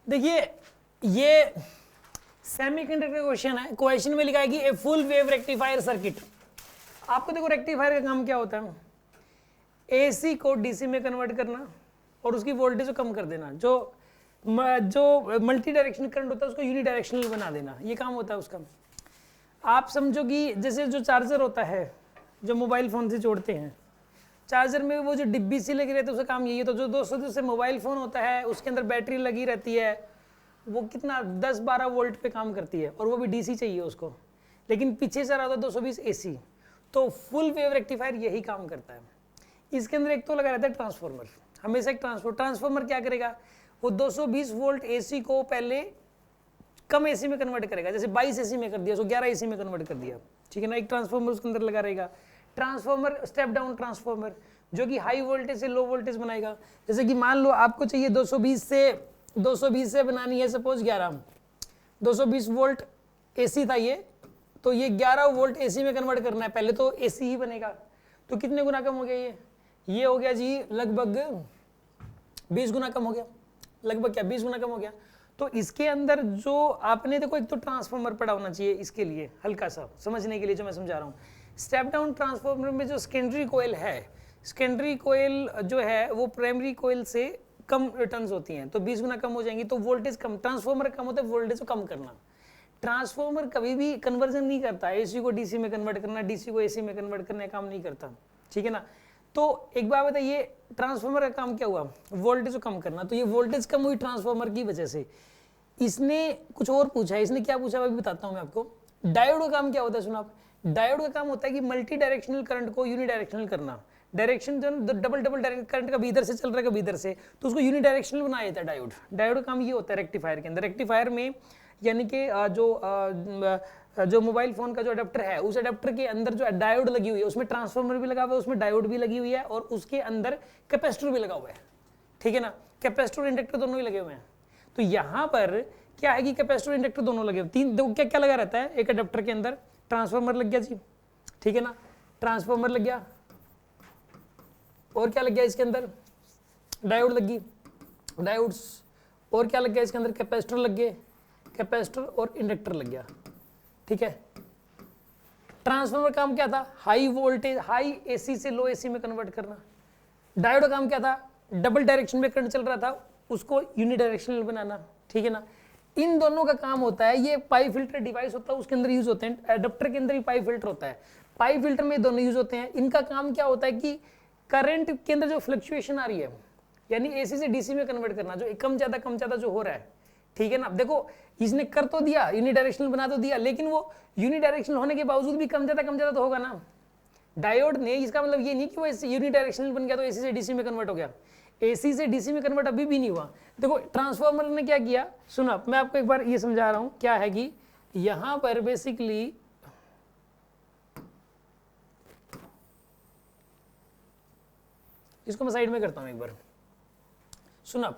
देखिए ये semiconductor question है। क्वेश्चन में लिखा है कि a full wave rectifier circuit. आपको देखो रेक्टिफायर का काम क्या होता है, एसी को डीसी में कन्वर्ट करना और उसकी वोल्टेज को कम कर देना। जो मल्टी डायरेक्शनल करंट होता है उसको यूनी डायरेक्शनल बना देना, ये काम होता है उसका। आप समझो कि जैसे जो चार्जर होता है जो मोबाइल फ़ोन से जोड़ते हैं, चार्जर में वो जो डिब्बी सी लगी रहती है उसका काम यही है। तो जो दोस्तों जैसे मोबाइल फ़ोन होता है उसके अंदर बैटरी लगी रहती है, वो कितना 10-12 वोल्ट पे काम करती है और वो भी डीसी चाहिए उसको, लेकिन पीछे से रहा होता है 220 एसी। तो फुल वेव रेक्टिफायर यही काम करता है। इसके अंदर एक तो लगा रहता है ट्रांसफॉर्मर, हमेशा एक ट्रांसफॉर्मर क्या करेगा, वो 220 वोल्ट एसी को पहले कम एसी में कन्वर्ट करेगा। जैसे 22 एसी में कर दिया, उसको 11 एसी में कन्वर्ट कर दिया, ठीक है ना। एक ट्रांसफॉर्मर उसके अंदर लगा रहेगा। ट्रांसफॉर्मर स्टेप डाउन ट्रांसफॉर्मर जो कि हाई वोल्टेज से लो वोल्टेज बनाएगा। जैसे कि मान लो आपको चाहिए 220 से बनानी है सपोज 11, 220 वोल्ट एसी था ये, तो ये 11 वोल्ट एसी में कन्वर्ट करना है, पहले तो एसी ही बनेगा। तो कितने गुना कम हो गया ये हो गया जी लगभग 20 गुना कम हो गया, लगभग क्या 20 गुना कम हो गया। तो इसके अंदर जो आपने देखो, एक तो ट्रांसफॉर्मर पड़ा होना चाहिए इसके लिए, हल्का सा समझने के लिए जो मैं समझा रहा हूँ। स्टेप डाउन ट्रांसफॉर्मर में जो सेकेंडरी कोयल है, सेकेंडरी कोयल जो है वो प्राइमरी कोयल से कम टर्न्स होती हैं, तो 20 गुना कम हो जाएंगी। तो वोल्टेज कम, ट्रांसफॉर्मर कम होता है, वोल्टेज को कम करना। ट्रांसफॉर्मर कभी भी कन्वर्जन नहीं करता, एसी को डीसी में कन्वर्ट करना, डीसी को एसी में कन्वर्ट करने का काम नहीं करता, ठीक है ना। तो एक बात बताइए, ट्रांसफॉर्मर का काम क्या हुआ, वोल्टेज को कम करना। तो ये वोल्टेज कम हुई ट्रांसफॉर्मर की वजह से। इसने कुछ और पूछा है, इसने क्या पूछा मैं भी बताता हूँ मैं आपको। डायोड का काम क्या होता है, सुना आप। डायोड का काम होता है कि मल्टी डायरेक्शनल करंट को यूनी डायरेक्शनल करना। डायरेक्शन जो डबल डायरेक्ट करंट कभी इधर से चल रहा है कभी इधर से, तो उसको यूनी डायरेक्शनल बनाया जाता है डायोड। डायोड का काम ये होता है रेक्टिफायर के अंदर। रेक्टिफायर में यानी कि जो मोबाइल फोन का जो अडेप्टर है, उस अडेप्टर के अंदर जो डायोड लगी हुई है, उसमें ट्रांसफॉर्मर भी लगा हुआ है, उसमें डायोड भी लगी हुई है और उसके अंदर कैपेसिटर भी लगा हुआ है, ठीक है ना। कैपेसिटर और इंडक्टर दोनों ही लगे हुए हैं। तो यहाँ पर क्या है कि कैपेसिटर और इंडक्टर दोनों लगे हुए, तीन दो क्या क्या लगा रहता है एक अडेप्टर के अंदर। ट्रांसफॉर्मर लग गया जी, ठीक है ना, ट्रांसफॉर्मर लग गया, और क्या लग गया इसके अंदर, डायोड लग गई, डायोड्स, और क्या लग गया इसके अंदर, कैपेसिटर लग गए, कैपेसिटर और इंडक्टर लग गया, ठीक है। ट्रांसफॉर्मर काम क्या था, हाई वोल्टेज हाई एसी से लो एसी में कन्वर्ट करना। डायोड का काम क्या था, डबल डायरेक्शन में करंट चल रहा था उसको यूनि डायरेक्शनल बनाना, ठीक है ना। इन दोनों का काम होता है, ये पाई फिल्टर डिवाइस होता है उसके अंदर यूज होते हैं, एडाप्टर के अंदर भी पाई फिल्टर होता है, पाई फिल्टर में दोनों यूज होते हैं। इनका काम क्या होता है कि करंट के अंदर जो फ्लक्चुएशन आ रही है, यानी एसी से डीसी में कन्वर्ट करना, जो कम ज्यादा जो हो रहा है, ठीक है ना। देखो इसने कर तो दिया, यूनि डायरेक्शनल बना तो दिया, लेकिन वो यूनि डायरेक्शनल होने के बावजूद भी कम ज्यादा तो होगा ना डायोड ने। इसका मतलब ये नहीं कि वो यूनि डायरेक्शनल बन गया तो एसी से डीसी में कन्वर्ट हो गया, एसी से डीसी में कन्वर्ट अभी भी नहीं हुआ। देखो ट्रांसफॉर्मर ने क्या किया, सुना मैं आपको एक बार ये समझा रहा हूं क्या है कि यहां पर बेसिकली इसको मैं साइड में करता हूं एक बार, सुना।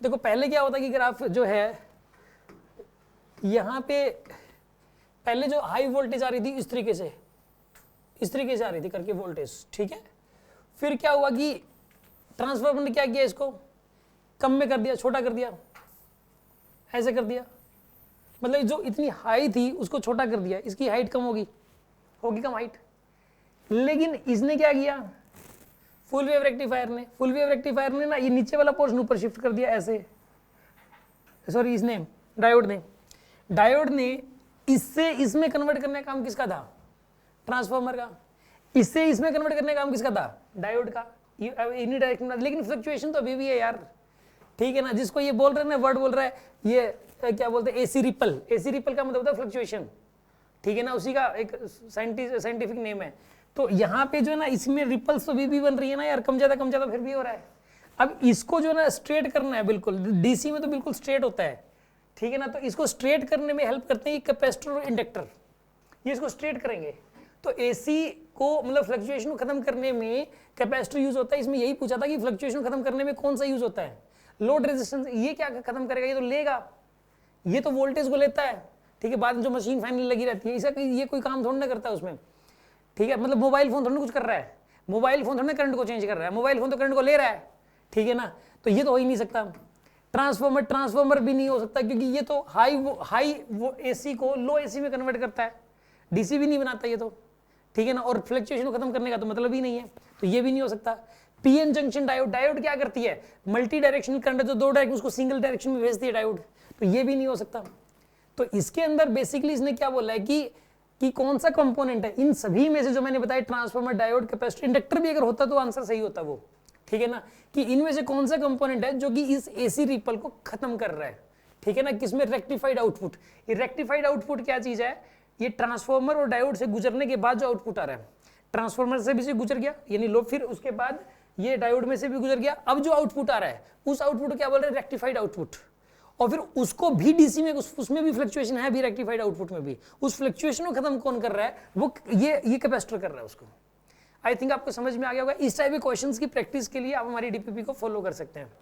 देखो पहले क्या होता है कि ग्राफ जो है यहां पे पहले जो हाई वोल्टेज आ रही थी इस तरीके से आ रही थी करके वोल्टेज, ठीक है। फिर क्या हुआ कि ट्रांसफॉर्मर ने क्या किया, इसको कम में कर दिया, छोटा कर दिया, ऐसे कर दिया, मतलब जो इतनी हाई थी उसको छोटा कर दिया, इसकी हाइट कम होगी कम हाइट। लेकिन इसने क्या किया, फुल वेव रेक्टिफायर ने ना ये नीचे वाला पोर्शन ऊपर शिफ्ट कर दिया ऐसे, सॉरी इसने डायोड ने इससे इसमें कन्वर्ट करने का काम किसका था, ट्रांसफॉर्मर का। इससे इसमें कन्वर्ट करने का काम किसका था, डायोड का। यूनि डायरेक्शन, लेकिन फ्लक्चुएशन तो अभी भी है यार, ठीक है ना। जिसको ये बोल रहे हैं ना, वर्ड बोल रहा है ये क्या बोलते हैं, एसी रिपल। एसी रिपल का मतलब होता है फ्लक्चुएशन, ठीक है ना, उसी का एक साइंटिफिक नेम है। तो यहाँ पे जो है ना इसमें रिपल्स तो भी बन रही है ना यार, कम ज्यादा फिर भी हो रहा है। अब इसको जो है ना स्ट्रेट करना है, बिल्कुल डीसी में तो बिल्कुल स्ट्रेट होता है, ठीक है ना। तो इसको स्ट्रेट करने में हेल्प करते हैं कैपेसिटर और इंडक्टर, ये इसको स्ट्रेट करेंगे। तो एसी को मतलब फ्लक्चुएशन को खत्म करने में कैपेसिटर यूज होता है। इसमें यही पूछा था कि फ्लक्चुएशन खत्म करने में कौन सा यूज होता है, लोड रेजिस्टेंस। ये क्या खत्म करेगा, ये तो लेगा, ये तो वोल्टेज को लेता है, ठीक है। बाद में जो मशीन फाइनली लगी रहती है, इसका ये कोई काम थोड़ा ना करता है उसमें, ठीक है। मतलब मोबाइल फोन थोड़ा कुछ कर रहा है, मोबाइल फोन थोड़ा करंट को चेंज कर रहा है, मोबाइल फोन तो करंट को ले रहा है, ठीक है ना। तो ये तो हो ही नहीं सकता। ट्रांसफॉर्मर भी नहीं हो सकता, क्योंकि ये तो हाई वो एसी को लो एसी में कन्वर्ट करता है, डीसी भी नहीं बनाता ये तो, ठीक है ना। और फ्लक्चुएशन को खत्म करने का तो मतलब ही नहीं है, तो ये भी नहीं हो सकता। पीएन जंक्शन डायोड, डायोड क्या करती है, मल्टी डायरेक्शनल करंट जो 2 डायरेक्शन उसको सिंगल डायरेक्शन में भेजती है डायोड, तो ये भी नहीं हो सकता। तो इसके अंदर बेसिकली इसने क्या बोला है कि कौन सा कंपोनेंट है इन सभी में से जो मैंने बताया, ट्रांसफार्मर, डायोड, कैपेसिटर, इंडक्टर भी अगर होता तो आंसर सही होता वो, ठीक है ना, कि इनमें से कौन सा कंपोनेंट है जो कि इस एसी रिपल को खत्म कर रहा है, ठीक है ना, किसमें रेक्टिफाइड आउटपुट। ये रेक्टिफाइड आउटपुट क्या चीज है, ये ट्रांसफार्मर और डायोड से गुजरने के बाद जो आउटपुट आ रहा है, ट्रांसफार्मर से भी से गुजर गया यानी लो, फिर उसके बाद ये डायोड में से भी गुजर गया, अब जो आउटपुट आ रहा है उस आउटपुट को क्या बोल रहे हैं, रेक्टिफाइड आउटपुट। और फिर उसको भी डीसी में उसमें भी फ्लक्चुएशन है भी रेक्टिफाइड आउटपुट में भी, उस फ्लक्चुएशन को खत्म कौन कर रहा है, वो ये कैपेसिटर कर रहा है उसको। आई थिंक आपको समझ में आ गया होगा। इस टाइप के क्वेश्चंस की प्रैक्टिस के लिए आप हमारी डीपीपी को फॉलो कर सकते हैं।